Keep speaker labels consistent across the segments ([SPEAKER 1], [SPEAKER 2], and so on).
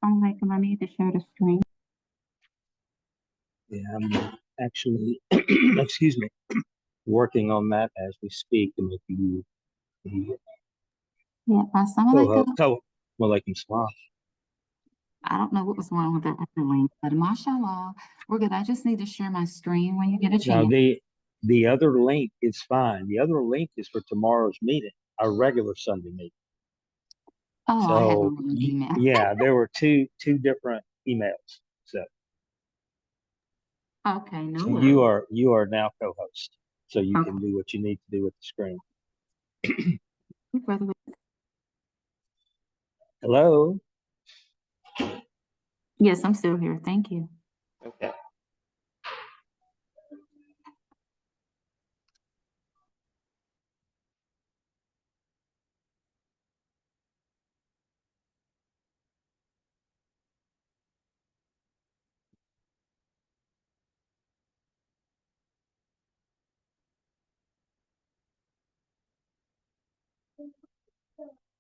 [SPEAKER 1] Assalamualaikum. I need to share the screen.
[SPEAKER 2] Yeah, I'm actually, excuse me, working on that as we speak to make you the
[SPEAKER 1] Yeah, Assalamualaikum.
[SPEAKER 2] Walaikum salam.
[SPEAKER 1] I don't know what was wrong with that other link, but mashallah, we're good. I just need to share my screen when you get a
[SPEAKER 2] Now
[SPEAKER 1] chance.
[SPEAKER 2] the other link is fine. The other link is for tomorrow's meeting, our regular Sunday meeting.
[SPEAKER 1] Oh, I had the
[SPEAKER 2] So
[SPEAKER 1] wrong email.
[SPEAKER 2] yeah, there were two different emails. So
[SPEAKER 1] Okay, no
[SPEAKER 2] so
[SPEAKER 1] worries.
[SPEAKER 2] you are now co-host, so you
[SPEAKER 1] Okay,
[SPEAKER 2] can do what you need to do with the screen.
[SPEAKER 1] brother.
[SPEAKER 2] Hello.
[SPEAKER 1] Yes, I'm still here. Thank you.
[SPEAKER 2] Okay.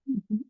[SPEAKER 1] Mhm.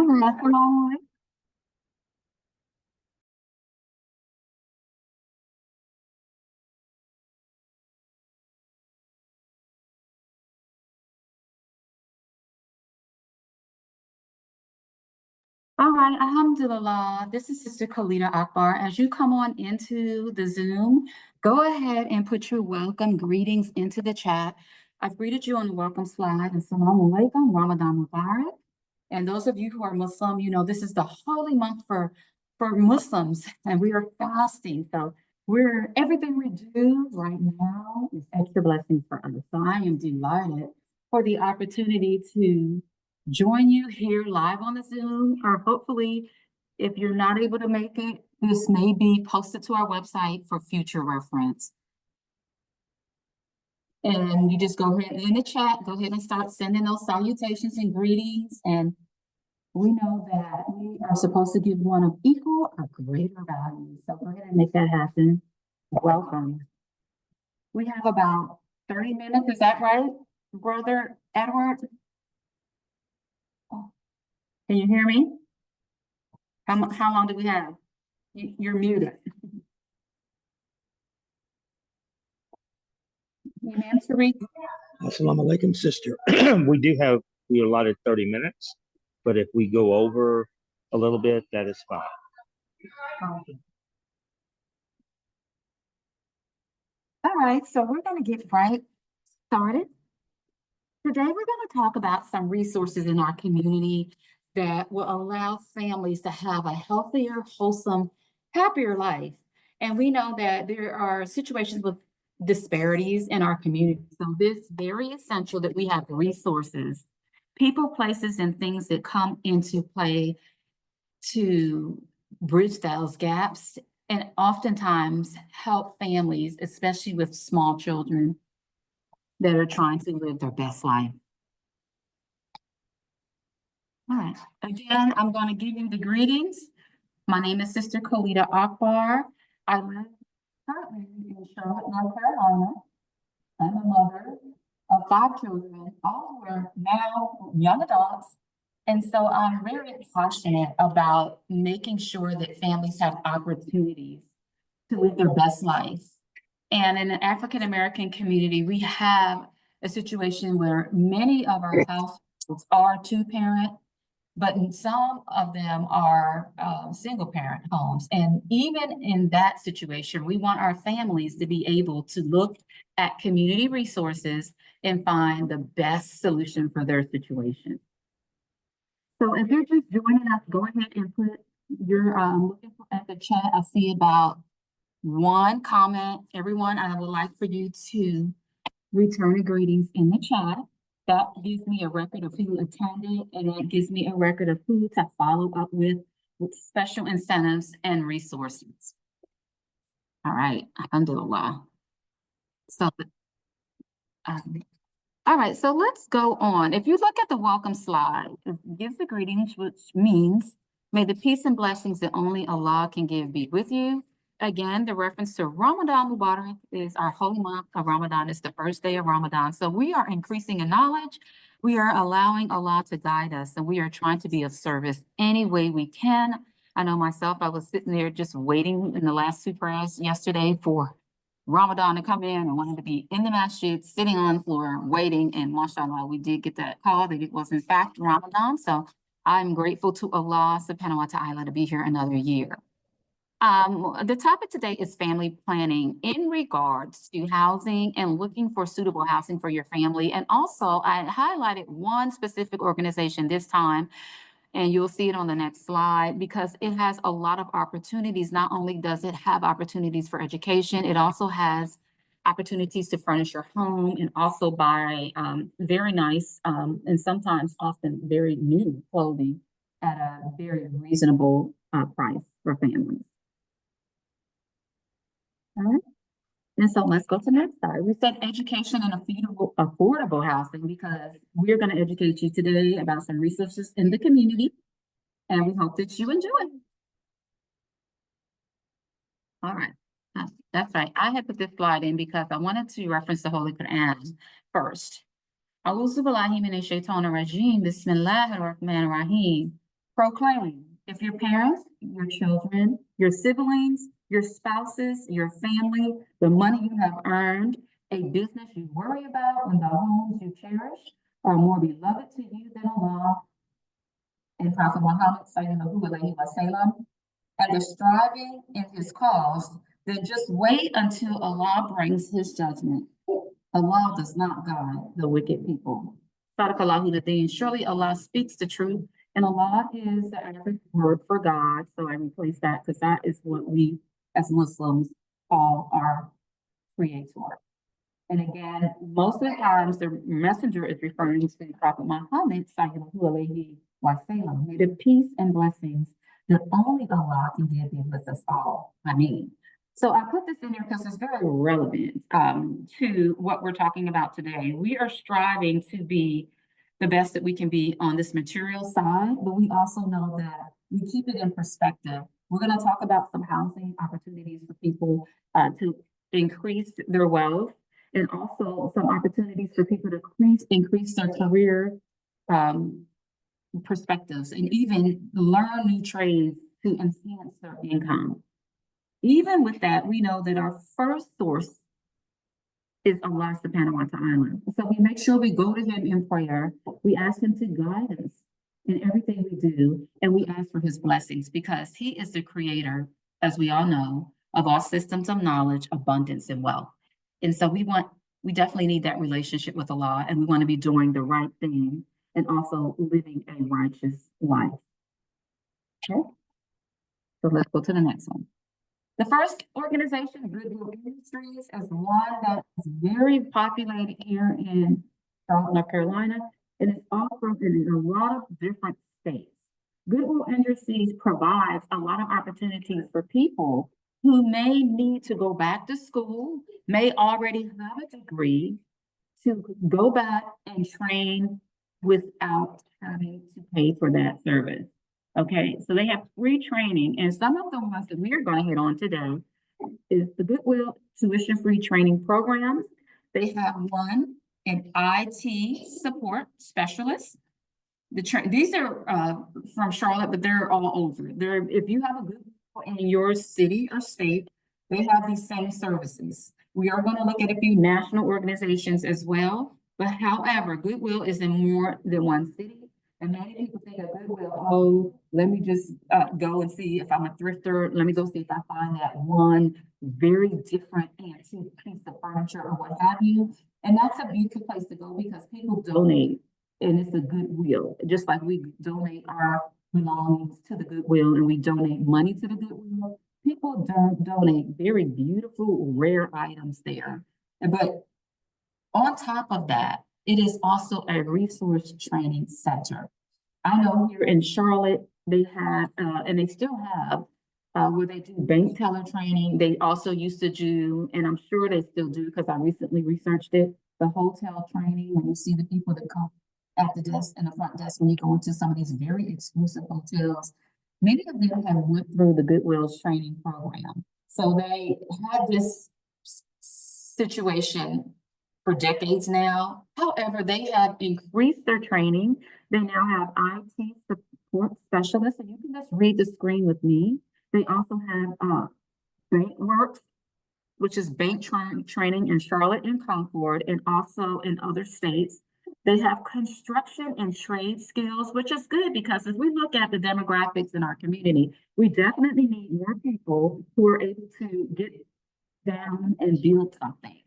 [SPEAKER 1] Assalamu All right, Alhamdulillah. This is Sister Khalida Akbar. As you come on into the Zoom, go ahead and put your welcome greetings into the chat. I've greeted you on the welcome slide. Assalamu alaikum, Ramadan Mubarak. And those of you who are Muslim, you know, this is the holy month for Muslims, and we are fasting. So we're everything we do right now is extra blessings for us. So I am delighted for the opportunity to join you here live on the Zoom, or hopefully, if you're not able to make it, this may be posted to our website for future reference. And you just go ahead in the chat, go ahead and start sending those salutations and greetings. And we know that we are supposed to give one of equal or greater value. So go ahead and make that happen. Welcome. We have about 30 minutes. Is that right, Brother Edward? Can you hear me? How long do we have? You're muted. Ma'am, Tariq?
[SPEAKER 2] Assalamu alaikum, sister. We allotted 30 minutes, but if we go over a little bit, that is fine.
[SPEAKER 1] All right, so we're going to get right started. Today, we're going to talk about some resources in our community that will allow families to have a healthier, wholesome, happier life. And we know that there are situations with disparities in our community. So it's very essential that we have resources, people, places, and things that come into play to bridge those gaps and oftentimes help families, especially with small children that are trying to live their best life. All right, again, I'm going to give you the greetings. My name is Sister Khalida Akbar. I live currently in Charlotte, North Carolina. I'm a mother of 5 children, all who are now young adults. And so I'm very passionate about making sure that families have opportunities to live their best life. And in the African American community, we have a situation where many of our households are two-parent, but some of them are single parent homes. And even in that situation, we want our families to be able to look at community resources and find the best solution for their situation. So if you're just joining us, go ahead and put your looking at the chat. I see about one comment. Everyone, I would like for you to return the greetings in the chat. That gives me a record of who attended, and that gives me a record of who to follow up with special incentives and resources. All right, alhamdulillah. So, all right, so let's go on. If you look at the welcome slide, it gives the greetings, which means, may the peace and blessings that only Allah can give be with you. Again, the reference to Ramadan Mubarak is our holy month of Ramadan. It's the first day of Ramadan. So we are increasing in knowledge. We are allowing Allah to guide us, and we are trying to be of service any way we can. I know myself, I was sitting there just waiting in the last 2 prayers yesterday for Ramadan to come in. I wanted to be in the masjid, sitting on the floor, waiting. And mashallah, we did get that call that it was in fact Ramadan. So I'm grateful to Allah subhanahu wa ta'ala to be here another year. The topic today is family planning in regards to housing and looking for suitable housing for your family. And also I highlighted one specific organization this time, and you'll see it on the next slide, because it has a lot of opportunities. Not only does it have opportunities for education, it also has opportunities to furnish your home and also buy very nice and sometimes often very new clothing at a very reasonable price for families. All right. And so let's go to the next slide. We said education and affordable housing, because we're going to educate you today about some resources in the community, and we hope that you enjoy. All right, that's right. I had put this slide in because I wanted to reference the Holy Quran first. A'udhu billahi minash shaitanir rajim. Bismillahir rahmanir rahim. Proclaim, if your parents, your children, your siblings, your spouses, your family, the money you have earned, a business you worry about, and the homes you cherish are more beloved to you than Allah and Prophet Muhammad sallallahu alaihi wasallam, and the striving in his cause, then just wait until Allah brings his judgment. Allah does not guide the wicked people. Sadaqallahu Ladeen. Surely Allah speaks the truth, and Allah is the Arabic word for God. So I replace that because that is what we as Muslims call our creator. And again, most of the times the messenger is referring to Prophet Muhammad sallallahu alaihi wasallam. May the peace and blessings that only Allah can give be with us all. I mean. So I put this in there because it's very relevant to what we're talking about today. We are striving to be the best that we can be on this material side, but we also know that we keep it in perspective. We're going to talk about some housing opportunities for people to increase their wealth, and also some opportunities for people to increase their career perspectives and even learn new trades to enhance their income. Even with that, we know that our first source is Allah subhanahu wa ta'ala. So we make sure we go to him in prayer. We ask him to guide us in everything we do, and we ask for his blessings because he is the creator, as we all know, of all systems of knowledge, abundance, and wealth. And so we definitely need that relationship with Allah, and we want to be doing the right thing and also living a righteous life. Okay. So let's go to the next one. The first organization, Goodwill Industries, is one that is very populated here in Charlotte, North Carolina, and it's also in a lot of different states. Goodwill Industries provides a lot of opportunities for people who may need to go back to school, may already have a degree, to go back and train without having to pay for that service. Okay, so they have free training, and some of the ones that we are going to hit on today is the Goodwill tuition-free training programs. They have one in IT support specialist. These are from Charlotte, but they're all over. If you have a Goodwill in your city or state, they have these same services. We are going to look at a few national organizations as well, but however, Goodwill is in more than one city. And many people think of Goodwill, oh, let me just go and see if I'm a thrifter. Let me go see if I find that one very different antique piece of furniture or what have you. And that's a beautiful place to go because people donate, and it's a goodwill. Just like we donate our belongings to the Goodwill and we donate money to the Goodwill, people donate very beautiful, rare items there. But on top of that, it is also a resource training center. I know here in Charlotte, they have, and they still have, where they do bank teller training. They also used to do, and I'm sure they still do because I recently researched it, the hotel training, when you see the people that come at the desk and the front desk when you go into some of these very exclusive hotels. Many of them have went through the Goodwill's training program. So they had this situation for decades now. However, they have increased their training. They now have IT support specialists, and you can just read the screen with me. They also have BankWorks, which is bank training in Charlotte and Concord, and also in other states. They have construction and trade skills, which is good because as we look at the demographics in our community, we definitely need more people who are able to get down and build something.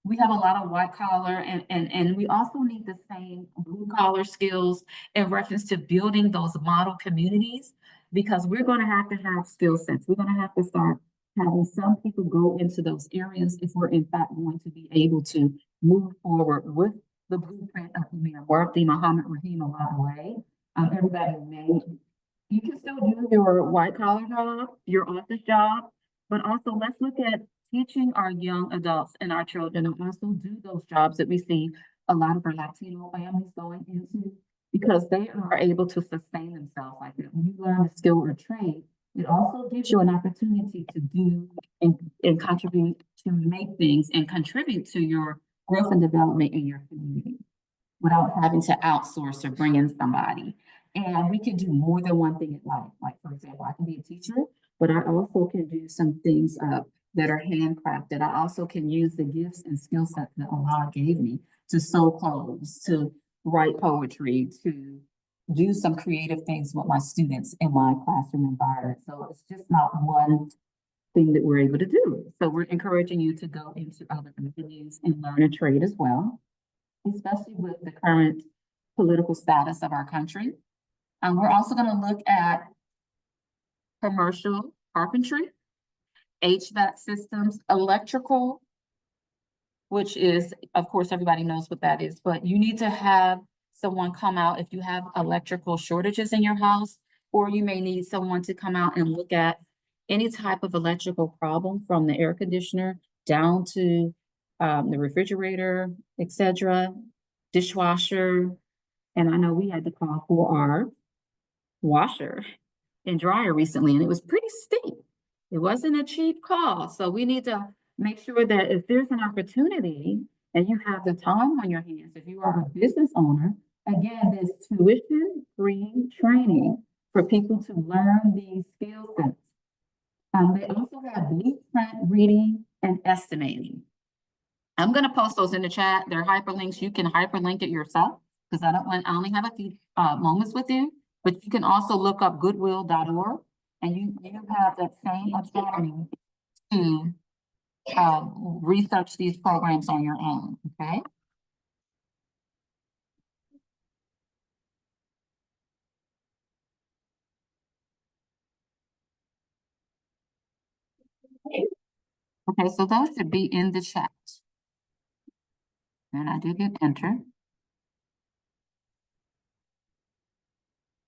[SPEAKER 1] We have a lot of white collar and we also need the same blue collar skills in reference to building those model communities because we're going to have skill sets. We're going to have to start having some people go into those areas if we're in fact going to be able to move forward with the blueprint of Amir Worthy Muhammad Rahim Way. Everybody you can still do your white collar job, your office job, but also let's look at teaching our young adults and our children to also do those jobs that we see a lot of our Latino families going into because they are able to sustain themselves like that. When you learn a skill or trade, it also gives you an opportunity to do and contribute to make things and contribute to your growth and development in your community without having to outsource or bring in somebody. And we can do more than one thing at life. Like, for example, I can be a teacher, but I also can do some things that are handcrafted. I also can use the gifts and skill sets that Allah gave me to sew clothes, to write poetry, to do some creative things with my students in my classroom environment. So it's just not one thing that we're able to do. So we're encouraging you to go into other avenues and learn a trade as well, especially with the current political status of our country. We're also going to look at commercial carpentry, HVAC systems, electrical, which is, of course, everybody knows what that is, but you need to have someone come out if you have electrical shortages in your house, or you may need someone to come out and look at any type of electrical problem from the air conditioner down to the refrigerator, etc., dishwasher. And I know we had to call for our washer and dryer recently, and it was pretty steep. It wasn't a cheap call. So we need to make sure that if there's an opportunity and you have the time on your hands, if you are a business owner, again, there's tuition-free training for people to learn these skill sets. They also have blueprint reading and estimating. I'm going to post those in the chat. They're hyperlinks. You can hyperlink it yourself because I only have a few moments with you, but you can also look up goodwill.org and you have that same autonomy to research these programs on your own, okay? Okay, so those should be in the chat. And I did hit enter.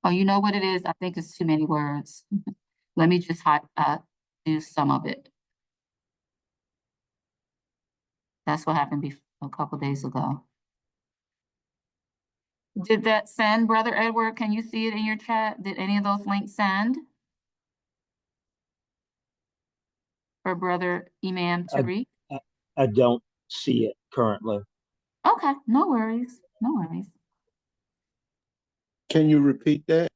[SPEAKER 1] Oh, you know what it is? I think it's too many words. Let me just do some of it. That's what happened a couple days ago. Did that send, Brother Edward? Can you see it in your chat? Did any of those links send? Or Brother Imam Tariq?
[SPEAKER 2] I don't see it currently.
[SPEAKER 1] Okay, no worries. No worries.
[SPEAKER 3] Can you repeat that?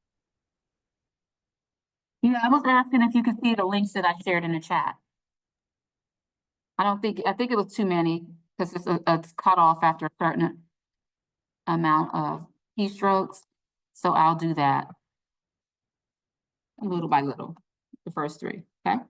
[SPEAKER 1] Yeah, I was asking if you could see the links that I shared in the chat. I think it was too many because it's cut off after a certain amount of keystrokes. So I'll do that little by little, the first three, okay?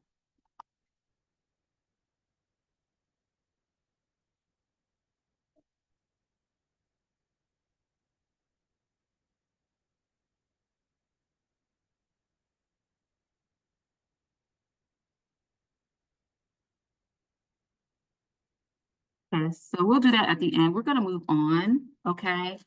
[SPEAKER 1] Okay, so we'll do that at the end. We're gonna move on, okay?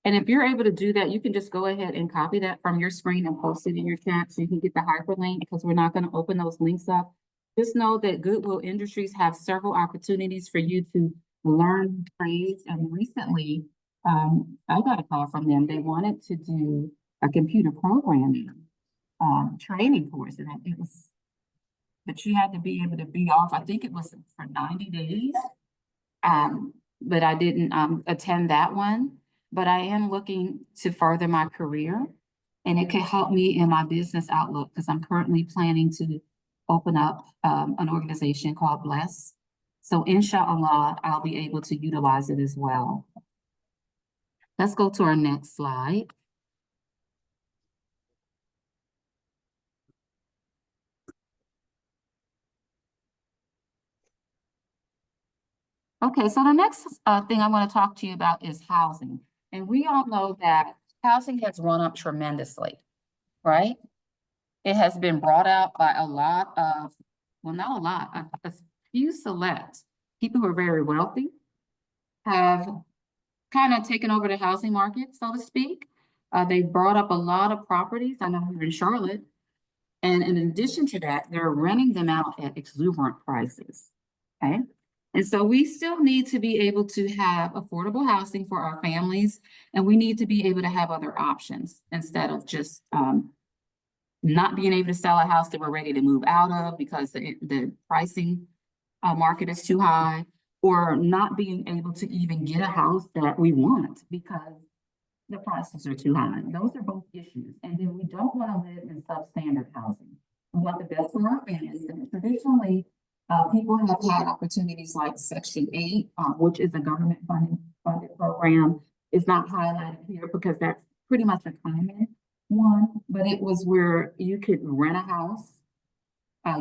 [SPEAKER 1] And if you're able to do that, you can just go ahead and copy that from your screen and post it in your chat so you can get the hyperlink because we're not gonna open those links up. Just know that Goodwill Industries have several opportunities for you to learn trades. And recently, I got a call from them. They wanted to do a computer programming training course, and it was, but you had to be able to be off. I think it was for 90 days. But I didn't attend that one. But I am looking to further my career, and it can help me in my business outlook because I'm currently planning to open up an organization called Bless. So inshallah, I'll be able to utilize it as well. Let's go to our next slide. Okay, so the next thing I want to talk to you about is housing. And we all know that housing has run up tremendously, right? It has been brought out by a lot of, well, not a lot, a few select people who are very wealthy have kind of taken over the housing market, so to speak. They've brought up a lot of properties. I know here in Charlotte. And in addition to that, they're renting them out at exuberant prices, okay? And so we still need to be able to have affordable housing for our families, and we need to be able to have other options instead of just not being able to sell a house that we're ready to move out of because the pricing market is too high, or not being able to even get a house that we want because the prices are too high. Those are both issues. And then we don't want to live in substandard housing. We want the best for our families. And traditionally, people have had opportunities like Section 8, which is a government funded program. It's not highlighted here because that's pretty much a common one, but it was where you could rent a house.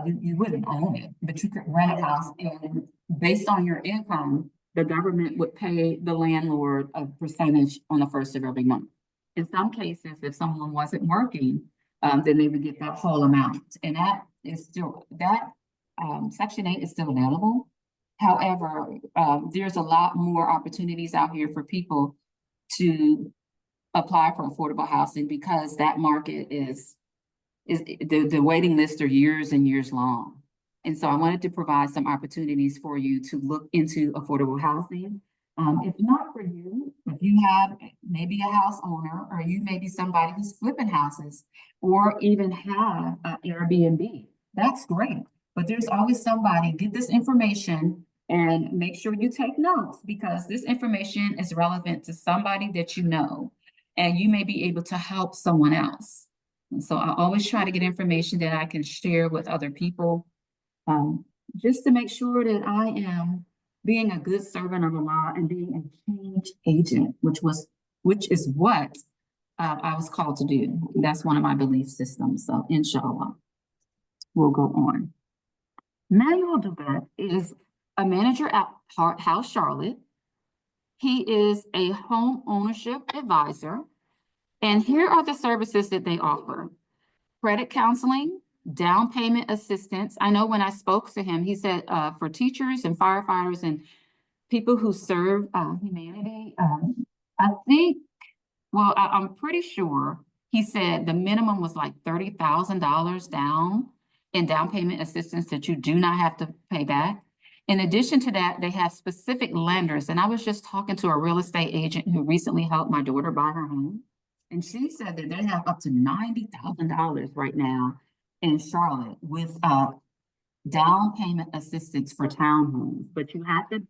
[SPEAKER 1] You wouldn't own it, but you could rent a house, and based on your income, the government would pay the landlord a percentage on the first of every month. In some cases, if someone wasn't working, then they would get that whole amount, and that is still, Section 8 is still available. However, there's a lot more opportunities out here for people to apply for affordable housing because that market is the waiting lists are years and years long. And so I wanted to provide some opportunities for you to look into affordable housing. If not for you, if you have maybe a house owner, or you may be somebody who's flipping houses, or even have an Airbnb, that's great. But there's always somebody, get this information and make sure you take notes, because this information is relevant to somebody that you know, and you may be able to help someone else. And so I always try to get information that I can share with other people, just to make sure that I am being a good servant of the law and being a change agent, which is what I was called to do. That's one of my belief systems. So inshallah, we'll go on. Manuel Dubet is a manager at House Charlotte. He is a home ownership advisor. And here are the services that they offer: credit counseling, down payment assistance. I know when I spoke to him, he said for teachers and firefighters and people who serve humanity, I think, well, I'm pretty sure he said the minimum was like $30,000 down in down payment assistance that you do not have to pay back. In addition to that, they have specific lenders. And I was just talking to a real estate agent who recently helped my daughter buy her home. And she said that they have up to $90,000 right now in Charlotte with down payment assistance for townhomes. But you have to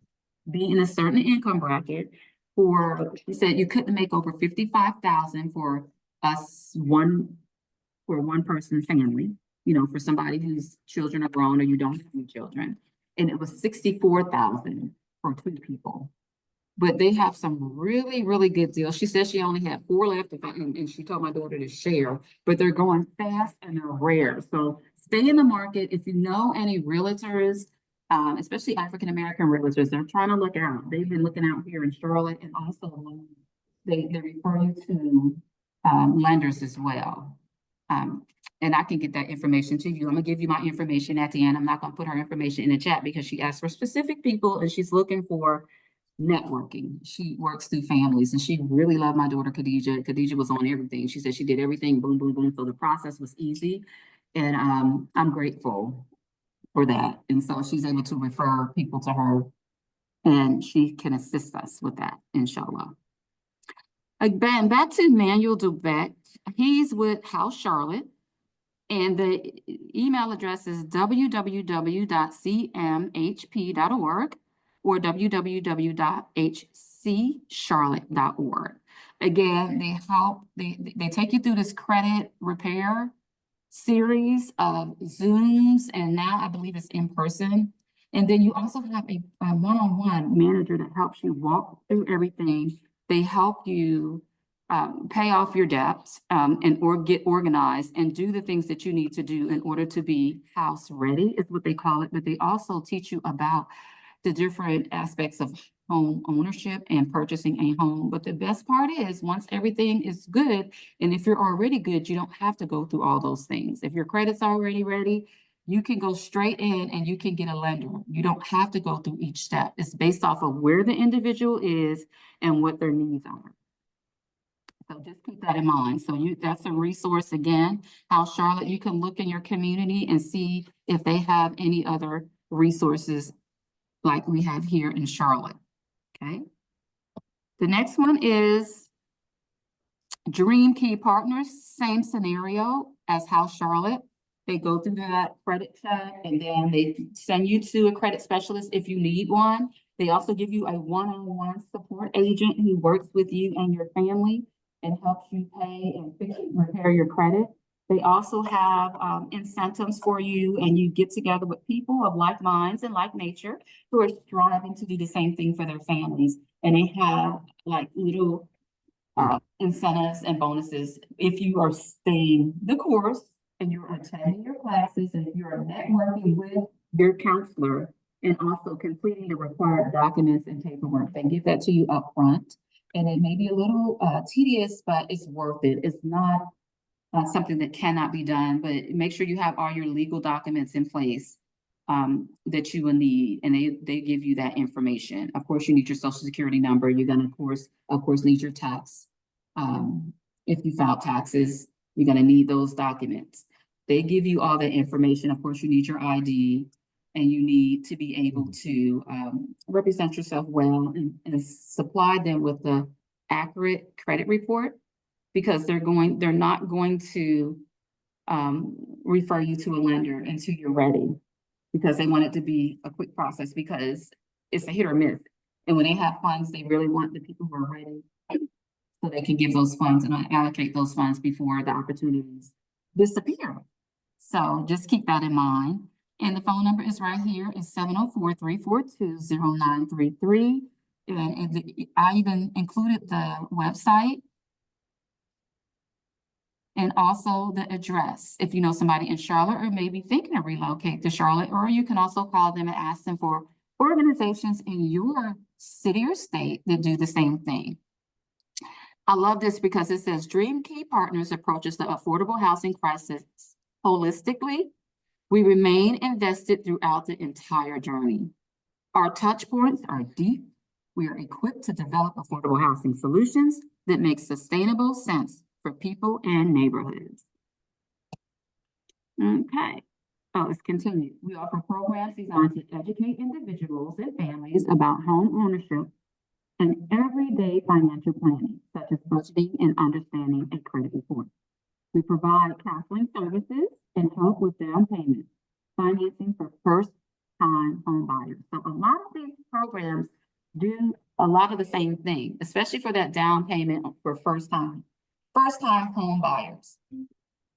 [SPEAKER 1] be in a certain income bracket. For, she said you couldn't make over 55,000 for one person family, you know, for somebody whose children are grown or you don't have any children. And it was 64,000 for 2 people. But they have some really, really good deals. She said she only had 4 left, and she told my daughter to share, but they're going fast and they're rare. So stay in the market. If you know any realtors, especially African-American realtors, they're trying to look out. They've been looking out here in Charlotte, and also they refer you to lenders as well. And I can get that information to you. I'm gonna give you my information at the end. I'm not gonna put her information in the chat because she asked for specific people and she's looking for networking. She works through families, and she really loved my daughter, Khadijah. Khadijah was on everything. She said she did everything, boom, boom, boom. So the process was easy. And I'm grateful for that. And so she's able to refer people to her, and she can assist us with that, inshallah. Again, back to Manuel Dubet. He's with House Charlotte, and the email address is www.cmhp.org or www.hccharlotte.org. Again, they take you through this credit repair series of Zooms, and now I believe it's in person. And then you also have a one-on-one manager that helps you walk through everything. They help you pay off your debts or get organized and do the things that you need to do in order to be house ready, is what they call it. But they also teach you about the different aspects of home ownership and purchasing a home. But the best part is, once everything is good, and if you're already good, you don't have to go through all those things. If your credit's already ready, you can go straight in and you can get a lender. You don't have to go through each step. It's based off of where the individual is and what their needs are. So just keep that in mind. So that's a resource again. House Charlotte, you can look in your community and see if they have any other resources like we have here in Charlotte. Okay. The next one is Dream Key Partners, same scenario as House Charlotte. They go through that credit check, and then they send you to a credit specialist if you need one. They also give you a one-on-one support agent who works with you and your family. It helps you pay and repair your credit. They also have incentives for you, and you get together with people of like minds and like nature who are striving to do the same thing for their families. And they have like little incentives and bonuses if you are staying the course and you're attending your classes and if you're networking with your counselor and also completing the required documents and paperwork. They give that to you up front, and it may be a little tedious, but it's worth it. It's not something that cannot be done, but make sure you have all your legal documents in place that you will need, and they give you that information. Of course, you need your social security number. You're gonna, of course, need your tax. If you file taxes, you're gonna need those documents. They give you all that information. Of course, you need your ID, and you need to be able to represent yourself well and supply them with the accurate credit report, because they're not going to refer you to a lender until you're ready, because they want it to be a quick process, because it's a hit or miss. And when they have funds, they really want the people who are ready so they can give those funds and allocate those funds before the opportunities disappear. So just keep that in mind. And the phone number is right here. It's 704-342-0933. And I even included the website and also the address. If you know somebody in Charlotte or maybe thinking of relocate to Charlotte, or you can also call them and ask them for organizations in your city or state that do the same thing. I love this because it says Dream Key Partners approaches the affordable housing crisis holistically. We remain invested throughout the entire journey. Our touch points are deep. We are equipped to develop affordable housing solutions that make sustainable sense for people and neighborhoods. Okay, let's continue. We offer programs designed to educate individuals and families about home ownership and everyday financial planning, such as budgeting and understanding a credit report. We provide counseling services and help with down payment, financing for first-time home buyers. So a lot of these programs do a lot of the same thing, especially for that down payment for first-time home buyers.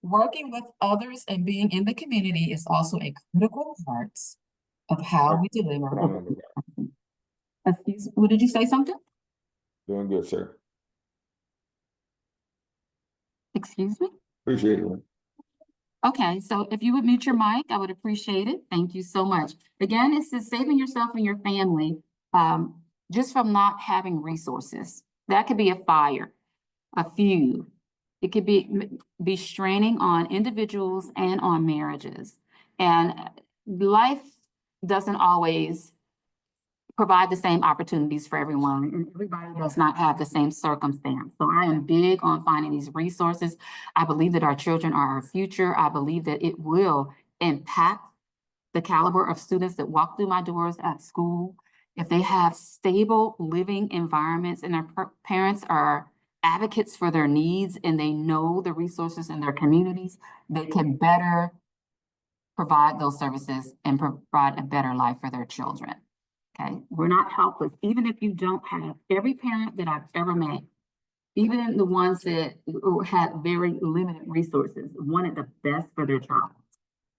[SPEAKER 1] Working with others and being in the community is also a critical part of how we deliver. Excuse, what did you say something?
[SPEAKER 3] Doing good, sir.
[SPEAKER 1] Excuse me?
[SPEAKER 3] Appreciate it.
[SPEAKER 1] Okay, so if you would mute your mic, I would appreciate it. Thank you so much. Again, it's just saving yourself and your family just from not having resources. That could be a fire, a feud. It could be straining on individuals and on marriages. And life doesn't always provide the same opportunities for everyone, and everybody does not have the same circumstance. So I am big on finding these resources. I believe that our children are our future. I believe that it will impact the caliber of students that walk through my doors at school. If they have stable living environments and their parents are advocates for their needs and they know the resources in their communities, they can better provide those services and provide a better life for their children. Okay, we're not helpless. Even if you don't have, every parent that I've ever met, even the ones that had very limited resources, wanted the best for their child.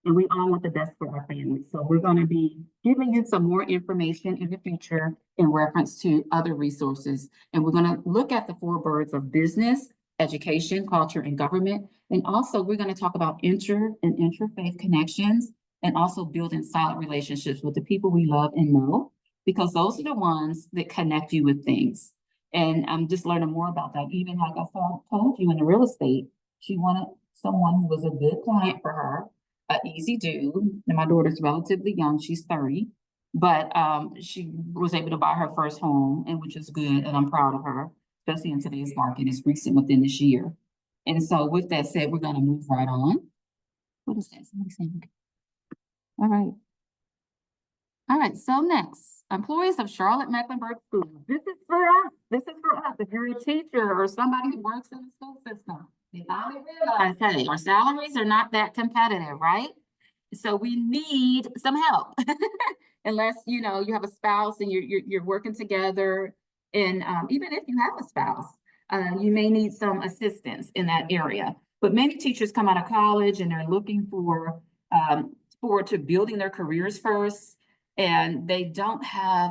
[SPEAKER 1] And we all want the best for our families. So we're going to be giving you some more information in the future in reference to other resources. And we're going to look at the 4 birds of business, education, culture, and government. And also we're going to talk about inter and interfaith connections, and also building solid relationships with the people we love and know, because those are the ones that connect you with things. And I'm just learning more about that. Even like I told you in the real estate, she wanted someone who was a good client for her, an easy do. And my daughter's relatively young, she's 30, but she was able to buy her first home, and which is good, and I'm proud of her, especially in today's market. It's recent within this year. And so with that said, we're going to move right on. What is that? Somebody saying? All right. All right, so next, employees of Charlotte Mecklenburg Schools. This is for us. This is for us. If you're a teacher or somebody who works in the school system, they finally realize, hey, our salaries are not that competitive, right? So we need some help. Unless, you know, you have a spouse and you're working together. And even if you have a spouse, you may need some assistance in that area. But many teachers come out of college and they're looking forward to building their careers first. And they don't have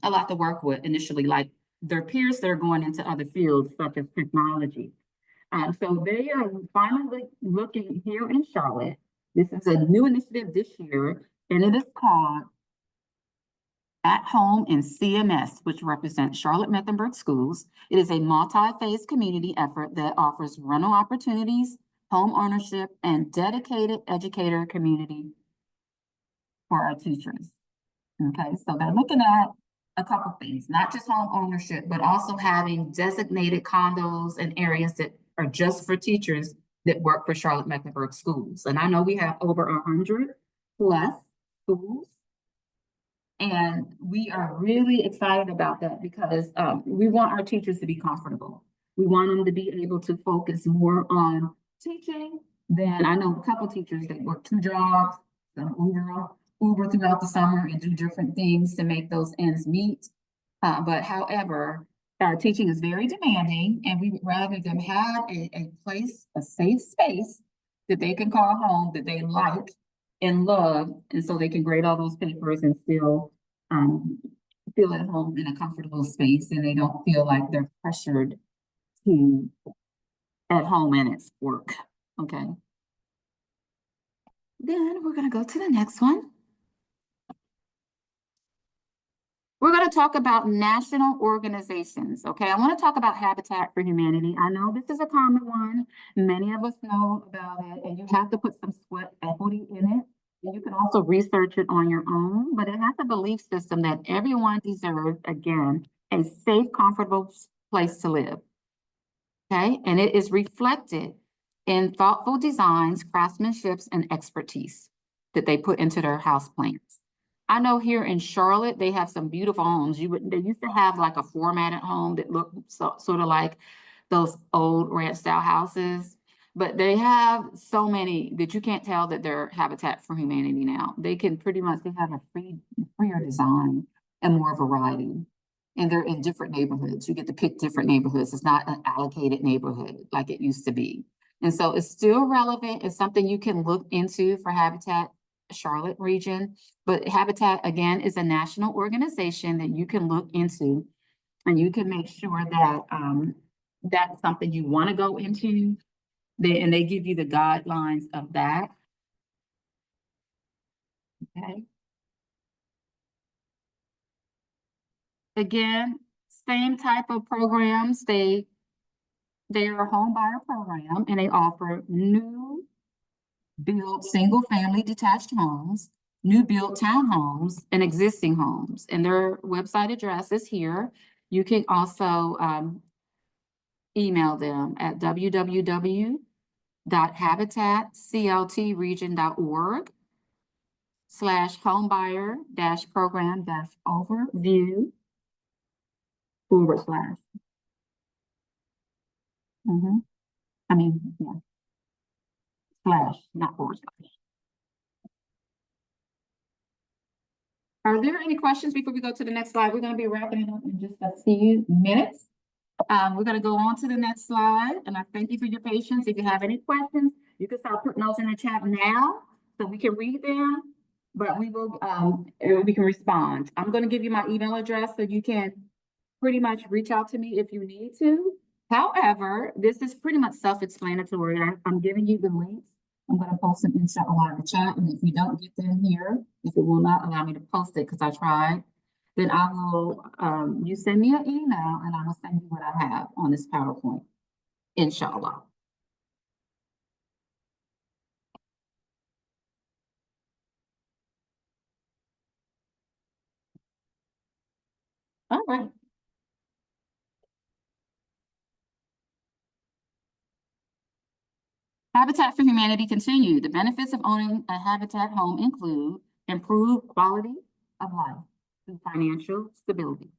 [SPEAKER 1] a lot to work with initially, like their peers that are going into other fields such as technology. So they are finally looking here in Charlotte. This is a new initiative this year, and it is called At Home in CMS, which represents Charlotte-Mecklenburg Schools. It is a multi-phase community effort that offers rental opportunities, home ownership, and dedicated educator community for our teachers. Okay, so they're looking at a couple things, not just home ownership, but also having designated condos and areas that are just for teachers that work for Charlotte-Mecklenburg Schools. And I know we have over 100 plus schools. And we are really excited about that because we want our teachers to be comfortable. We want them to be able to focus more on teaching than I know a couple teachers that work 2 jobs, Uber throughout the summer and do different things to make those ends meet. But however, teaching is very demanding and we would rather them have a place, a safe space that they can call home, that they like and love, and so they can grade all those papers and still feel at home in a comfortable space and they don't feel like they're pressured to at home and at work. Okay. Then we're gonna go to the next one. We're going to talk about national organizations, okay? I want to talk about Habitat for Humanity. I know this is a common one. Many of us know about it, and you have to put some sweat equity in it. And you can also research it on your own, but it has a belief system that everyone deserves, again, a safe, comfortable place to live, okay? And it is reflected in thoughtful designs, craftsmanship, and expertise that they put into their house plans. I know here in Charlotte, they have some beautiful homes. They used to have like a formatted home that looked sort of like those old ranch style houses, but they have so many that you can't tell that they're Habitat for Humanity now. They can pretty much, they have a freer design and more variety. And they're in different neighborhoods. You get to pick different neighborhoods. It's not an allocated neighborhood like it used to be. And so it's still relevant. It's something you can look into for Habitat Charlotte region, but Habitat again is a national organization that you can look into and you can make sure that that's something you want to go into. They give you the guidelines of that. Okay. Again, same type of programs. They are a home buyer program and they offer new build single family detached homes, new build townhomes, and existing homes. And their website address is here. You can also email them at www.habitatcltregion.org/homebuyer-overview/. I mean, yeah. Slash, not forward slash. Are there any questions before we go to the next slide? We're going to be wrapping it up in just a few minutes. We're going to go on to the next slide, and I thank you for your patience. If you have any questions, you can start putting those in the chat now so we can read them, but we can respond. I'm going to give you my email address so you can pretty much reach out to me if you need to. However, this is pretty much self-explanatory. I'm giving you the links. I'm going to post them inshallah in the chat, and if you don't get them here, if it will not allow me to post it because I tried, then I will, you send me an email and I will send you what I have on this PowerPoint, inshallah. All right. Habitat for Humanity continued. The benefits of owning a Habitat home include improved quality of life through financial stability,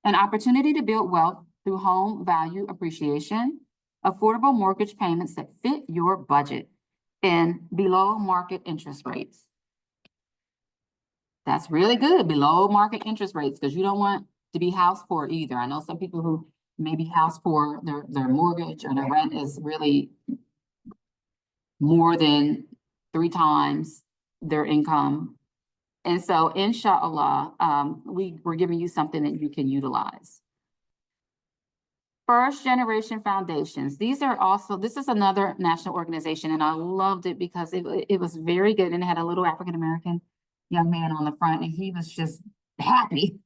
[SPEAKER 1] an opportunity to build wealth through home value appreciation, affordable mortgage payments that fit your budget, and below market interest rates. That's really good, below market interest rates, because you don't want to be house poor either. I know some people who maybe house poor, their mortgage or their rent is really more than 3 times their income. And so inshallah, we're giving you something that you can utilize. First Generation Foundations. This is another national organization, and I loved it because it was very good, and it had a little African-American young man on the front, and he was just happy.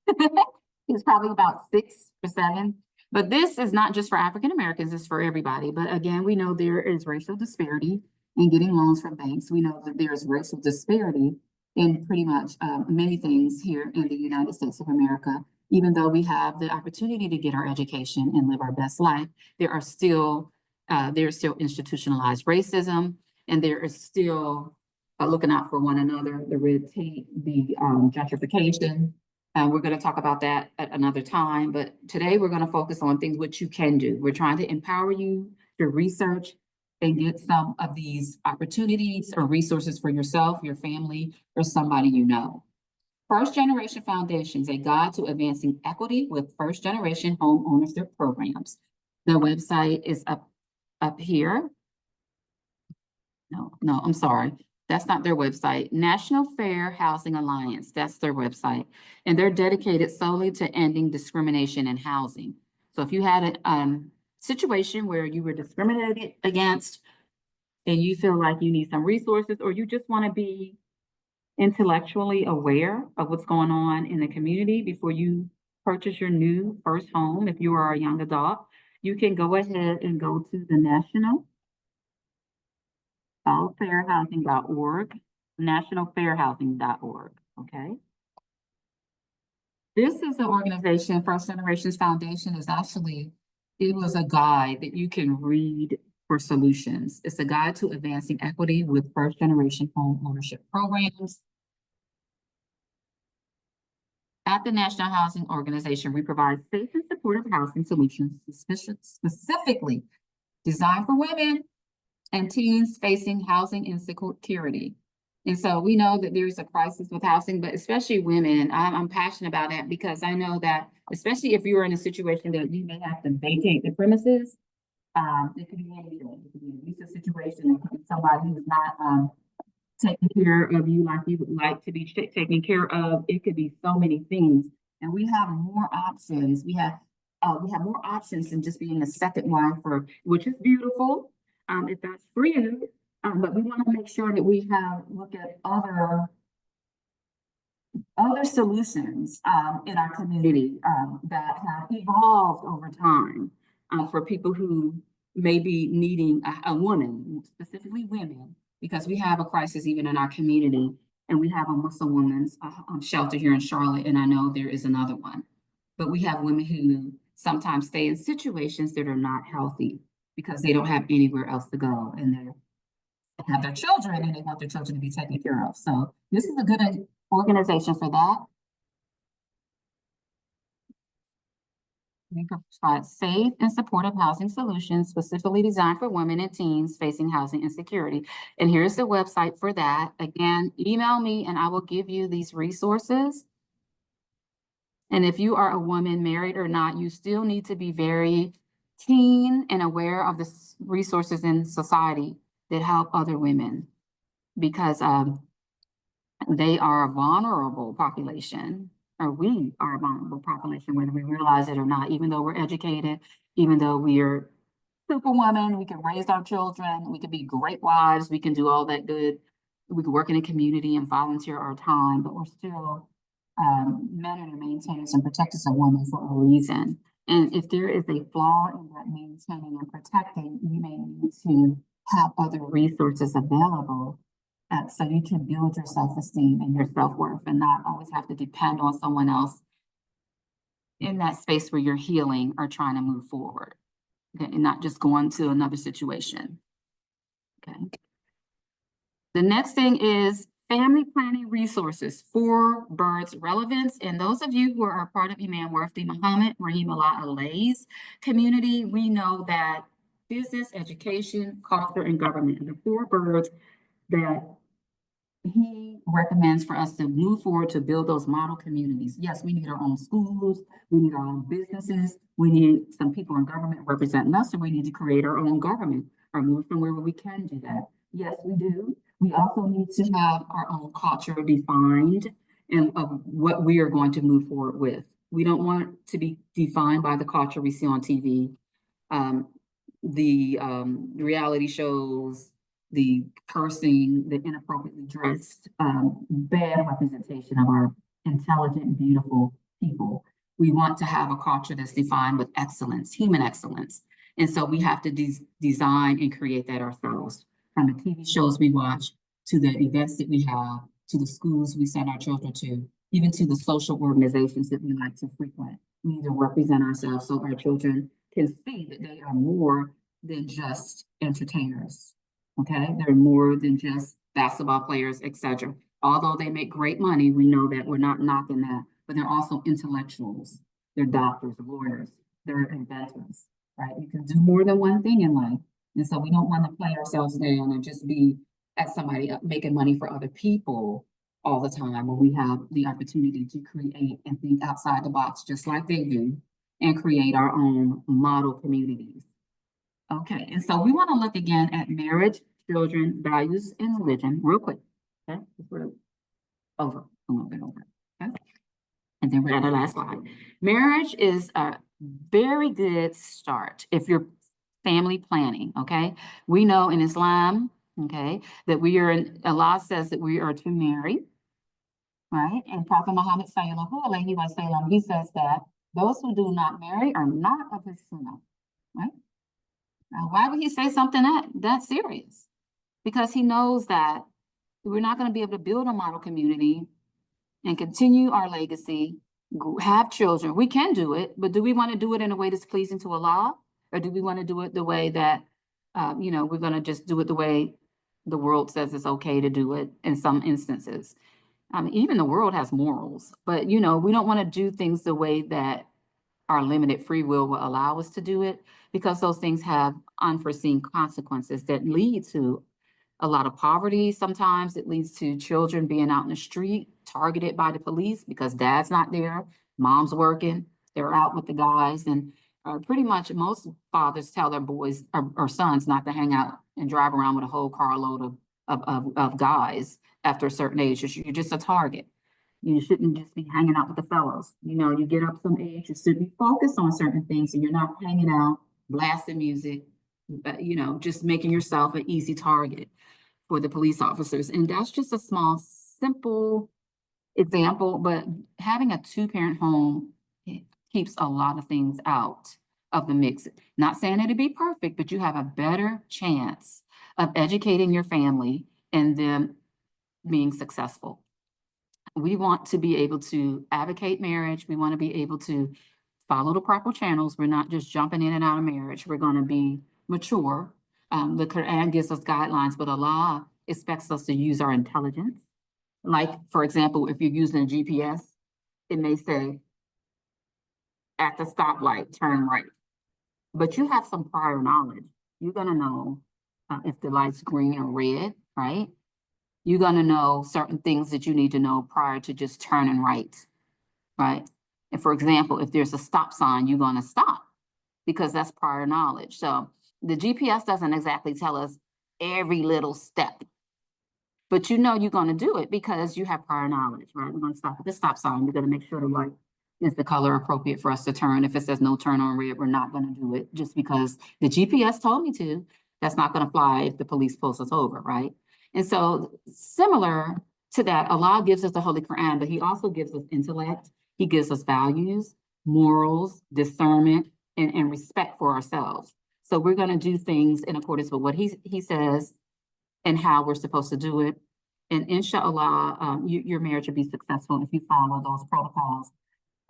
[SPEAKER 1] He was probably about 6 or 7. But this is not just for African-Americans, it's for everybody. But again, we know there is racial disparity in getting loans from banks. We know that there's racial disparity in pretty much many things here in the United States of America. Even though we have the opportunity to get our education and live our best life, there's still institutionalized racism, and there is still looking out for one another, the red tape, the gentrification. We're going to talk about that at another time, but today we're going to focus on things which you can do. We're trying to empower you to research and get some of these opportunities or resources for yourself, your family, or somebody you know. First Generation Foundations, a guide to advancing equity with first generation home ownership programs. Their website is up here. No, I'm sorry. That's not their website. National Fair Housing Alliance, that's their website. And they're dedicated solely to ending discrimination in housing. So if you had a situation where you were discriminated against and you feel like you need some resources, or you just want to be intellectually aware of what's going on in the community before you purchase your new first home, if you are a young adult, you can go ahead and go to the nationalfairhousing.org, nationalfairhousing.org, okay? This is an organization, First Generations Foundation it was a guide that you can read for solutions. It's a guide to advancing equity with first generation home ownership programs. At the National Housing Organization, we provide safe and supportive housing solutions specifically designed for women and teens facing housing insecurity. And so we know that there's a crisis with housing, but especially women. I'm passionate about that because I know that, especially if you're in a situation that you may have to vacate the premises, it could be anything. It could be an abusive situation. It could be somebody who's not taking care of you like you would like to be taken care of. It could be so many things. And we have more options. We have more options than just being a second wife, which is beautiful, if that's for you. But we want to make sure that we look at other solutions in our community that have evolved over time for people who may be needing a woman, specifically women, because we have a crisis even in our community, and we have a Muslim women's shelter here in Charlotte, and I know there is another one. But we have women who sometimes stay in situations that are not healthy because they don't have anywhere else to go, and they have their children, and they want their children to be taken care of. So this is a good organization for that. We provide safe and supportive housing solutions specifically designed for women and teens facing housing insecurity. And here's the website for that. Again, email me and I will give you these resources. And if you are a woman, married or not, you still need to be very keen and aware of the resources in society that help other women, because they are a vulnerable population, or we are a vulnerable population, whether we realize it or not. Even though we're educated, even though we are superwoman, we can raise our children, we can be great wives, we can do all that good. We can work in a community and volunteer our time, but we're still men are the maintainers and protectors of women for a reason. And if there is a flaw in that maintaining and protecting, you may need to have other resources available so you can build your self-esteem and your self-worth and not always have to depend on someone else in that space where you're healing or trying to move forward, okay? And not just going to another situation, okay? The next thing is family planning resources for births relevance. And those of you who are part of Imam Worthy Muhammad Rahimullah Alayhi's community, we know that business, education, culture, and government are the 4 birds that he recommends for us to move forward to build those model communities. Yes, we need our own schools, we need our own businesses, we need some people in government representing us, and we need to create our own government or move from wherever we can do that. Yes, we do. We also need to have our own culture defined and of what we are going to move forward with. We don't want to be defined by the culture we see on TV, the reality shows, the cursing, the inappropriately dressed, bad representation of our intelligent, beautiful people. We want to have a culture that's defined with excellence, human excellence. And so we have to design and create that ourselves. From the TV shows we watch, to the events that we have, to the schools we send our children to, even to the social organizations that we like to frequent. We need to represent ourselves so our children can see that they are more than just entertainers. Okay, they're more than just basketball players, etc. Although they make great money, we know that we're not knocking that, but they're also intellectuals. They're doctors, lawyers, they're inventors, right? You can do more than one thing in life. And so we don't want to play ourselves down and just be as somebody making money for other people all the time when we have the opportunity to create and think outside the box just like they do and create our own model communities. Okay, and so we want to look again at marriage, children, values, and religion real quick. Okay, we're over, a little bit over. Okay, and then we're at the last slide. Marriage is a very good start if you're family planning. Okay, we know in Islam, okay, that we are in, Allah says that we are to marry, right? And Prophet Muhammad sallallahu alaihi wasallam, he says that those who do not marry are not of his sunnah, right? Now, why would he say something that serious? Because he knows that we're not going to be able to build a model community and continue our legacy, have children. We can do it, but do we want to do it in a way that's pleasing to Allah? Or do we want to do it the way that, we're going to just do it the way the world says it's okay to do it in some instances? Even the world has morals, but, we don't want to do things the way that our limited free will allow us to do it, because those things have unforeseen consequences that lead to a lot of poverty. Sometimes it leads to children being out in the street, targeted by the police because dad's not there, mom's working, they're out with the guys. And pretty much most fathers tell their boys or sons not to hang out and drive around with a whole carload of guys after a certain age. You're just a target. You shouldn't just be hanging out with the fellows. You get up some age, you should be focused on certain things, and you're not hanging out, blasting music, just making yourself an easy target for the police officers. And that's just a small, simple example, but having a two-parent home, it keeps a lot of things out of the mix. Not saying it'd be perfect, but you have a better chance of educating your family and them being successful. We want to be able to advocate marriage. We want to be able to follow the proper channels. We're not just jumping in and out of marriage. We're going to be mature. The Quran gives us guidelines, but Allah expects us to use our intelligence. Like, for example, if you're using a GPS, it may say, at the stoplight, turn right. But you have some prior knowledge. You're going to know if the light's green or red, right? You're going to know certain things that you need to know prior to just turning right, right? And for example, if there's a stop sign, you're going to stop because that's prior knowledge. So the GPS doesn't exactly tell us every little step, but you're going to do it because you have prior knowledge, right? We're going to stop at the stop sign. We're going to make sure the light is the color appropriate for us to turn. If it says no turn on red, we're not going to do it just because the GPS told me to. That's not going to fly if the police pulls us over, right? And so similar to that, Allah gives us the Holy Quran, but he also gives us intellect. He gives us values, morals, discernment, and respect for ourselves. So we're going to do things in accordance with what he says and how we're supposed to do it. And inshallah, your marriage will be successful if you follow those protocols.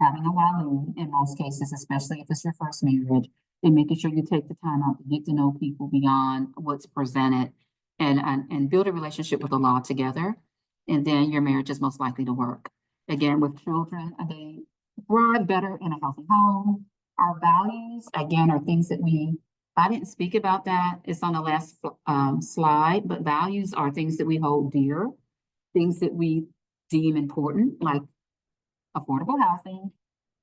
[SPEAKER 1] Having a wali in most cases, especially if it's your first marriage, and making sure you take the time out to get to know people beyond what's presented and build a relationship with Allah together. And then your marriage is most likely to work. Again, with children, they thrive better in a healthy home. Our values, again, are things that I didn't speak about that. It's on the last slide, but values are things that we hold dear, things that we deem important, like affordable housing,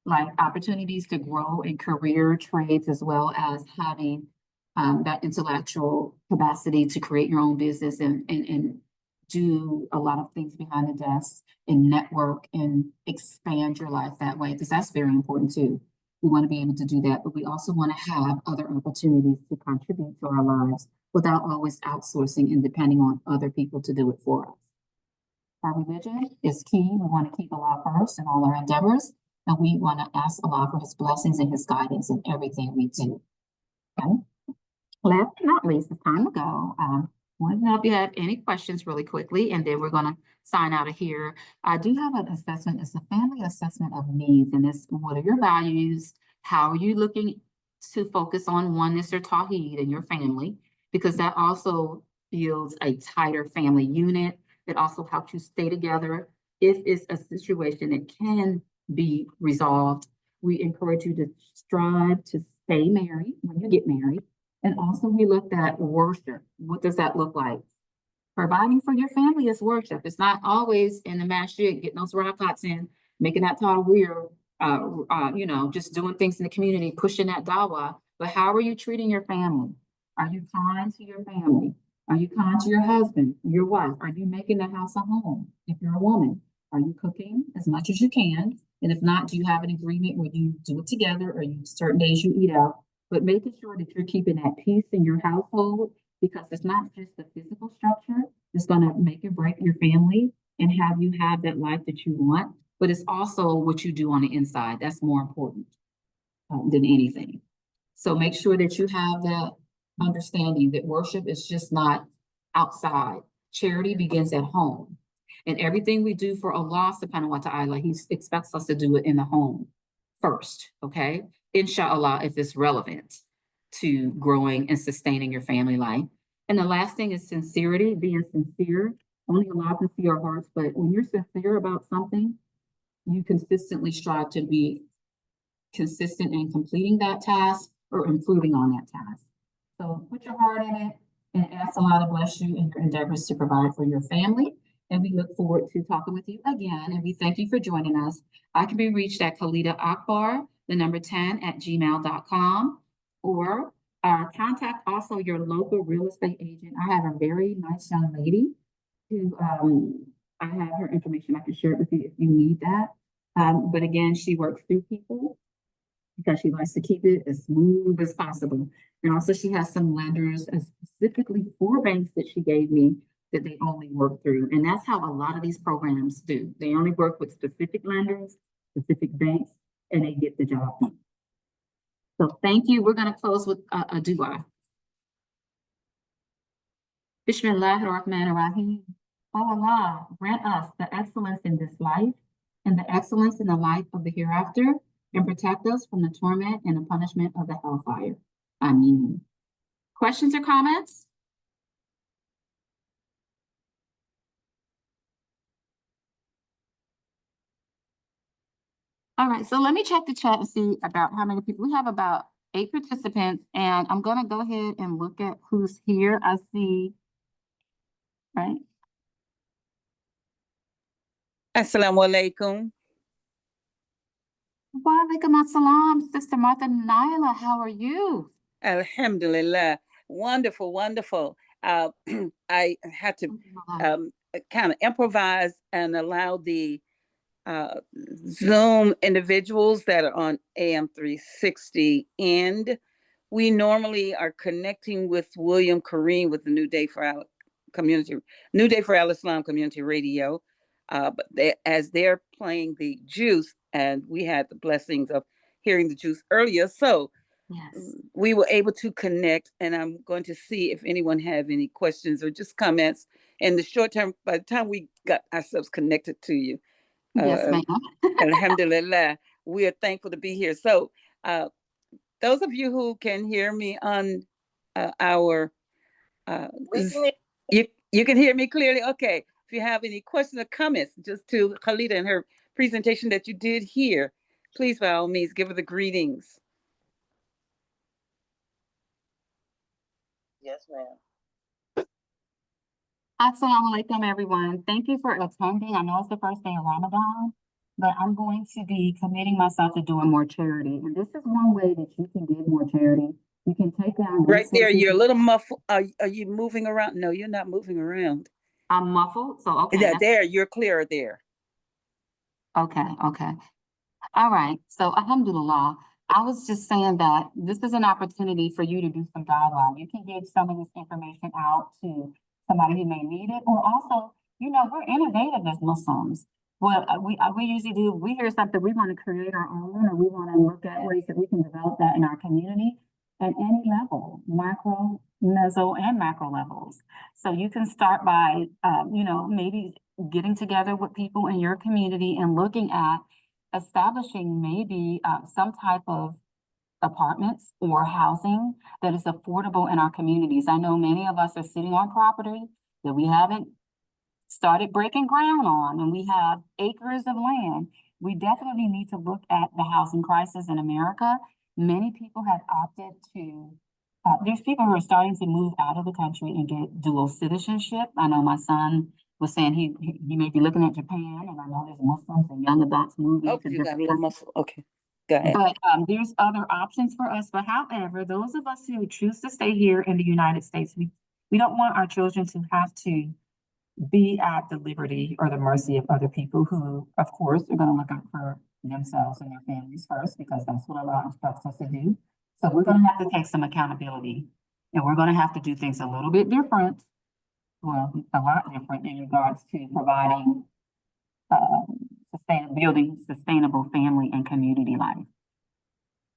[SPEAKER 1] like opportunities to grow in career trades, as well as having that intellectual capacity to create your own business and do a lot of things behind the desk and network and expand your life that way, because that's very important too. We want to be able to do that, but we also want to have other opportunities to contribute to our lives without always outsourcing and depending on other people to do it for us. Our religion is key. We want to keep Allah first in all our endeavors, and we want to ask Allah for his blessings and his guidance in everything we do. Okay. Last but not least, it's time to go. Want to know if you have any questions really quickly, and then we're going to sign out of here. I do have an assessment. It's a family assessment of needs, and it's what are your values? How are you looking to focus on oneness or tawheed in your family? Because that also builds a tighter family unit. It also helps you stay together. If it's a situation that can be resolved, we encourage you to strive to stay married when you get married. And also we looked at worship. What does that look like? Providing for your family is worship. It's not always in the masjid, getting those rakats in, making that tawweer, just doing things in the community, pushing that dawah. But how are you treating your family? Are you kind to your family? Are you kind to your husband, your wife? Are you making the house a home? If you're a woman, are you cooking as much as you can? And if not, do you have an agreement where you do it together, or you certain days you eat out? But making sure that you're keeping that peace in your household, because it's not just the physical structure that's going to make or break your family and have you have that life that you want, but it's also what you do on the inside. That's more important than anything. So make sure that you have that understanding that worship is just not outside. Charity begins at home. And everything we do for Allah subhanahu wa ta'ala, he expects us to do it in the home first, okay? Inshallah, if it's relevant to growing and sustaining your family life. And the last thing is sincerity, being sincere. Only Allah can see our hearts, but when you're sincere about something, you consistently strive to be consistent in completing that task or improving on that task. So put your heart in it and ask Allah to bless you in your endeavors to provide for your family. And we look forward to talking with you again. And we thank you for joining us. I can be reached at Khalida Akbar, the number 10 at gmail.com, or contact also your local real estate agent. I have a very nice young lady who I have her information. I can share it with you if you need that. But again, she works through people because she likes to keep it as smooth as possible. And also she has some lenders, specifically 4 banks that she gave me that they only work through. And that's how a lot of these programs do. They only work with specific lenders, specific banks, and they get the job done. So thank you. We're going to close with a dua. Bismillahirrahmanirrahim. Oh Allah, grant us the excellence in this life and the excellence in the life of the hereafter, and protect us from the torment and the punishment of the hellfire. Ameen. Questions or comments? All right, so let me check the chat and see about how many people. We have about 8 participants, and I'm going to go ahead and look at who's here. I see, right?
[SPEAKER 4] Assalamu alaikum.
[SPEAKER 1] Wa alaikum assalam, Sister Martha Naila. How are you?
[SPEAKER 4] Alhamdulillah. Wonderful, wonderful. I had to kind of improvise and allow the Zoom individuals that are on AM 360 end. We normally are connecting with William Kareem with the New Day for Al Islam Community Radio. But as they're playing the juice, and we had the blessings of hearing the juice earlier, so yes, we were able to connect. And I'm going to see if anyone have any questions or just comments in the short term. By the time we got ourselves connected to you,
[SPEAKER 1] yes, ma'am.
[SPEAKER 4] Alhamdulillah, we are thankful to be here. So those of you who can hear me on our you can hear me clearly. Okay. If you have any questions or comments just to Khalida and her presentation that you did here, please by all means give her the greetings.
[SPEAKER 5] Yes, ma'am.
[SPEAKER 1] Assalamu alaikum, everyone. Thank you for attending. I know it's the first day of Ramadan, but I'm going to be committing myself to doing more charity. And this is one way that you can give more charity. You can take down
[SPEAKER 4] Right there,
[SPEAKER 1] resources.
[SPEAKER 4] you're a little muffled. Are you moving around? No, you're not moving around.
[SPEAKER 1] I'm muffled, so okay.
[SPEAKER 4] Yeah, there, you're clear there.
[SPEAKER 1] Okay, okay. All right. So alhamdulillah, I was just saying that this is an opportunity for you to do some dialogue. You can give some of this information out to somebody who may need it, or also, we're innovative as Muslims. What we usually do, we hear something, we want to create our own, or we want to look at ways that we can develop that in our community at any level, micro, meso, and macro levels. So you can start by, maybe getting together with people in your community and looking at establishing maybe some type of apartments or housing that is affordable in our communities. I know many of us are sitting on property that we haven't started breaking ground on, and we have acres of land. We definitely need to look at the housing crisis in America. Many people have opted to, there's people who are starting to move out of the country and get dual citizenship. I know my son was saying he may be looking at Japan, and I know there's Muslims and young adults moving
[SPEAKER 4] Oh,
[SPEAKER 1] to
[SPEAKER 4] you got a
[SPEAKER 1] different
[SPEAKER 4] little
[SPEAKER 1] countries.
[SPEAKER 4] muffled. Okay, go ahead.
[SPEAKER 1] But there's other options for us. But however, those of us who choose to stay here in the United States, we don't want our children to have to be at the liberty or the mercy of other people who, of course, are going to look out for themselves and their families first, because that's what Allah instructs us to do. So we're going to have to take some accountability, and we're going to have to do things a little bit different. Well, a lot different in regards to providing, building sustainable family and community life.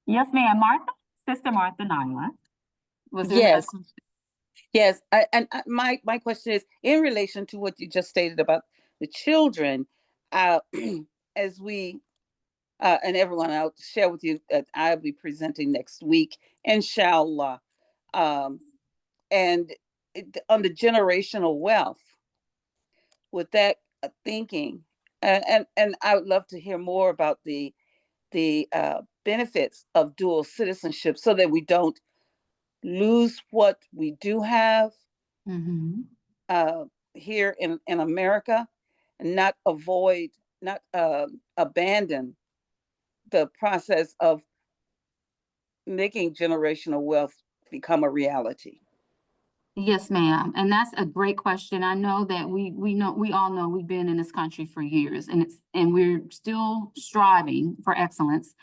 [SPEAKER 1] Yes, ma'am, Martha, Sister Martha Nyla. Was there a
[SPEAKER 4] Yes.
[SPEAKER 1] question?
[SPEAKER 4] Yes, my question is in relation to what you just stated about the children, as we and everyone, I'll share with you that I'll be presenting next week, inshallah, and on the generational wealth. With that thinking, and I would love to hear more about the benefits of dual citizenship, so that we don't lose what we do have
[SPEAKER 1] Mm-hmm.
[SPEAKER 4] here in America, and not abandon the process of making generational wealth become a reality.
[SPEAKER 1] Yes, ma'am. And that's a great question. I know that we all know we've been in this country for years, and we're still striving for excellence.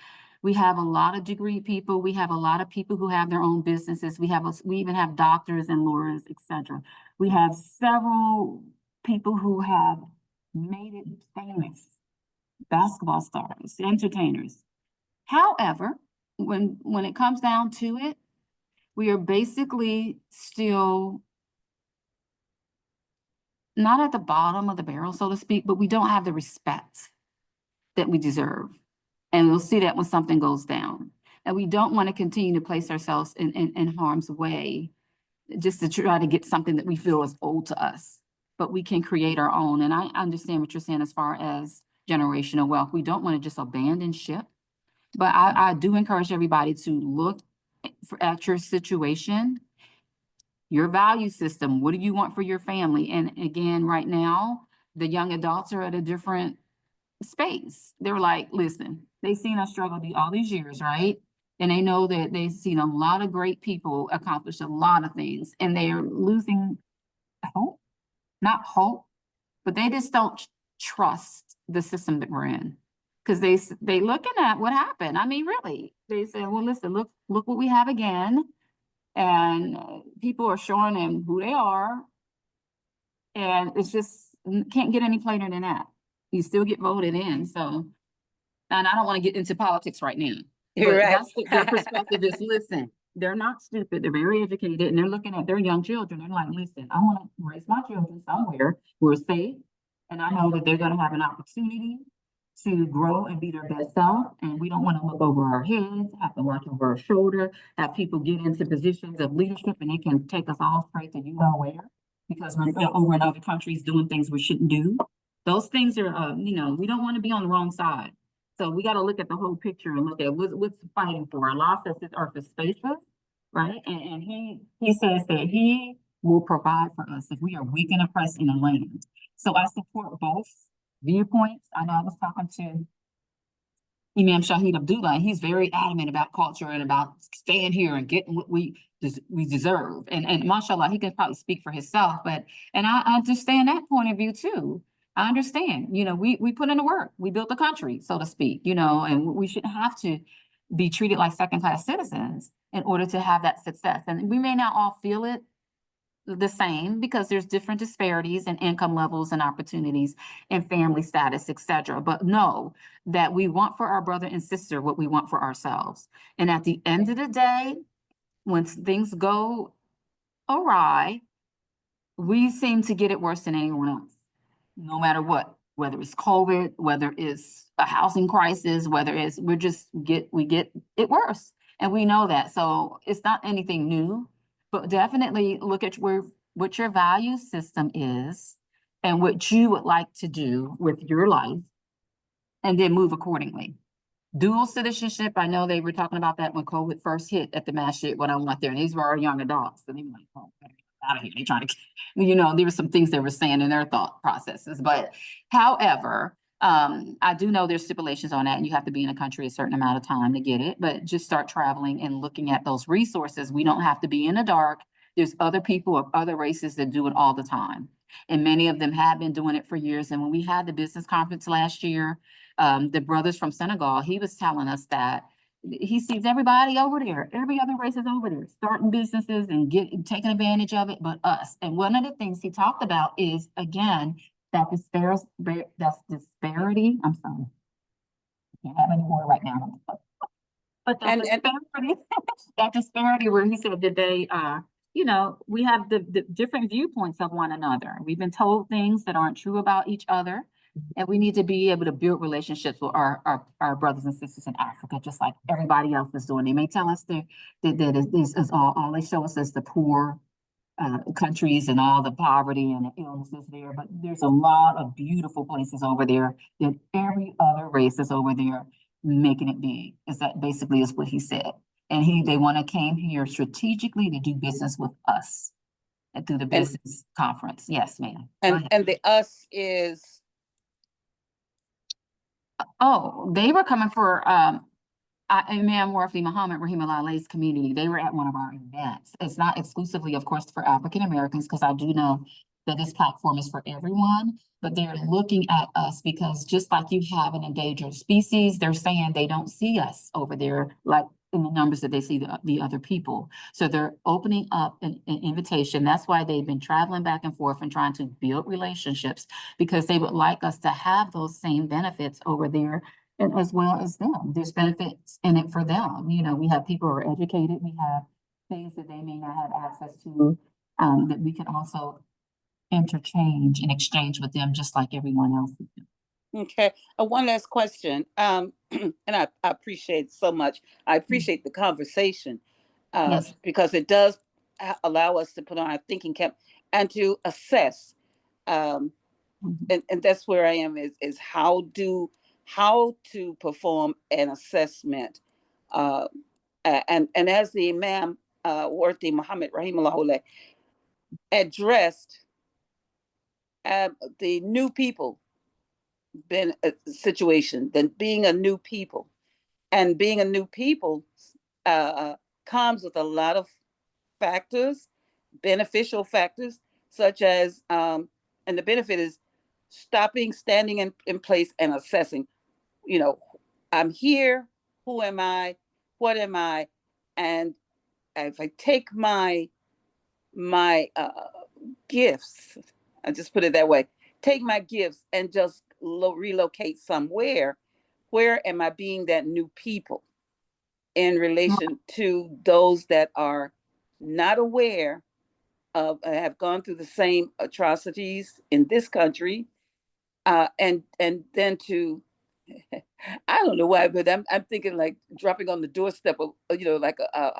[SPEAKER 1] We have a lot of degree people. We have a lot of people who have their own businesses. We even have doctors and lawyers, etc. We have several people who have made it famous, basketball stars, entertainers. However, when it comes down to it, we are basically still not at the bottom of the barrel, so to speak, but we don't have the respect that we deserve. And we'll see that when something goes down. And we don't want to continue to place ourselves in harm's way just to try to get something that we feel is owed to us. But we can create our own. And I understand what you're saying as far as generational wealth. We don't want to just abandon ship. But I do encourage everybody to look at your situation, your value system. What do you want for your family? And again, right now, the young adults are at a different space. They're like, listen, they've seen us struggle all these years, right? And they know that they've seen a lot of great people accomplish a lot of things, and they're losing hope, not hope, but they just don't trust the system that we're in. Because they looking at what happened. I mean, really, they said, well, listen, look what we have again. And people are showing them who they are. And it's just, can't get any plainer than that. You still get voted in. So, and I don't want to get into politics right now.
[SPEAKER 4] You're
[SPEAKER 1] But
[SPEAKER 4] right.
[SPEAKER 1] that's their perspective is, listen, they're not stupid. They're very educated, and they're looking at their young children. They're like, listen, I want to raise my children somewhere who are safe. And I know that they're going to have an opportunity to grow and be their best self. And we don't want to look over our heads, have to watch over our shoulder, have people get into positions of leadership and they can take us all straight to you know where, because we're over in other countries doing things we shouldn't do. Those things are, we don't want to be on the wrong side. So we got to look at the whole picture and look at what's fighting for. Allah says it's earth is spacious, right? And he says that he will provide for us if we are weak and oppressed in the land. So I support both viewpoints. I know I was talking to Imam Shahid Abdullah, and he's very adamant about culture and about staying here and getting what we deserve. And mashallah, he can probably speak for himself, and I understand that point of view too. I understand, we put in the work, we built the country, so to speak, and we shouldn't have to be treated like second-class citizens in order to have that success. And we may not all feel it the same because there's different disparities in income levels and opportunities and family status, etc. But know that we want for our brother and sister what we want for ourselves. And at the end of the day, when things go awry, we seem to get it worse than anyone else, no matter what, whether it's COVID, whether it's a housing crisis, whether it's we get it worse. And we know that. So it's not anything new, but definitely look at what your value system is and what you would like to do with your life, and then move accordingly. Dual citizenship, I know they were talking about that when COVID first hit at the masjid when I went there, and these were our young adults. And they were like, oh, get out of here. They trying to, there were some things they were saying in their thought processes. But however, I do know there's stipulations on that, and you have to be in a country a certain amount of time to get it. But just start traveling and looking at those resources. We don't have to be in the dark. There's other people of other races that do it all the time. And many of them have been doing it for years. And when we had the business conference last year, the brothers from Senegal, he was telling us that he sees everybody over there, every other race is over there, starting businesses and taking advantage of it, but us. And one of the things he talked about is, again, that disparity. I'm sorry, I can't have any more right now. But that disparity, that disparity where he said that they, we have the different viewpoints of one another. We've been told things that aren't true about each other. And we need to be able to build relationships with our brothers and sisters in Africa, just like everybody else is doing. They may tell us that this is all they show us is the poor countries and all the poverty and the illnesses there, but there's a lot of beautiful places over there that every other race is over there making it big. Is that basically is what he said. And they want to came here strategically to do business with us and through the business conference. Yes, ma'am.
[SPEAKER 4] And the us is.
[SPEAKER 1] Oh, they were coming for Imam Warfi Muhammad Rahimah's community. They were at one of our events. It's not exclusively, of course, for African Americans, because I do know that this platform is for everyone, but they're looking at us because just like you have an endangered species, they're saying they don't see us over there like in the numbers that they see the other people. So they're opening up an invitation. That's why they've been traveling back and forth and trying to build relationships, because they would like us to have those same benefits over there, and as well as them. There's benefits in it for them. We have people who are educated. We have things that they may not have access to, that we can also interchange and exchange with them, just like everyone else.
[SPEAKER 4] Okay. One last question. And I appreciate so much. I appreciate the conversation
[SPEAKER 1] Yes.
[SPEAKER 4] because it does allow us to put on our thinking cap and to assess. And that's where I am is how to perform an assessment. And as the Imam Warthi Muhammad Rahimahullah addressed the new people situation, then being a new people. And being a new people comes with a lot of factors, beneficial factors, such as, and the benefit is stopping, standing in place and assessing, I'm here, who am I, what am I? And if I take my gifts, I just put it that way, take my gifts and just relocate somewhere, where am I being that new people in relation to those that are not aware of, have gone through the same atrocities in this country, and then to, I don't know why, but I'm thinking like dropping on the doorstep of, like a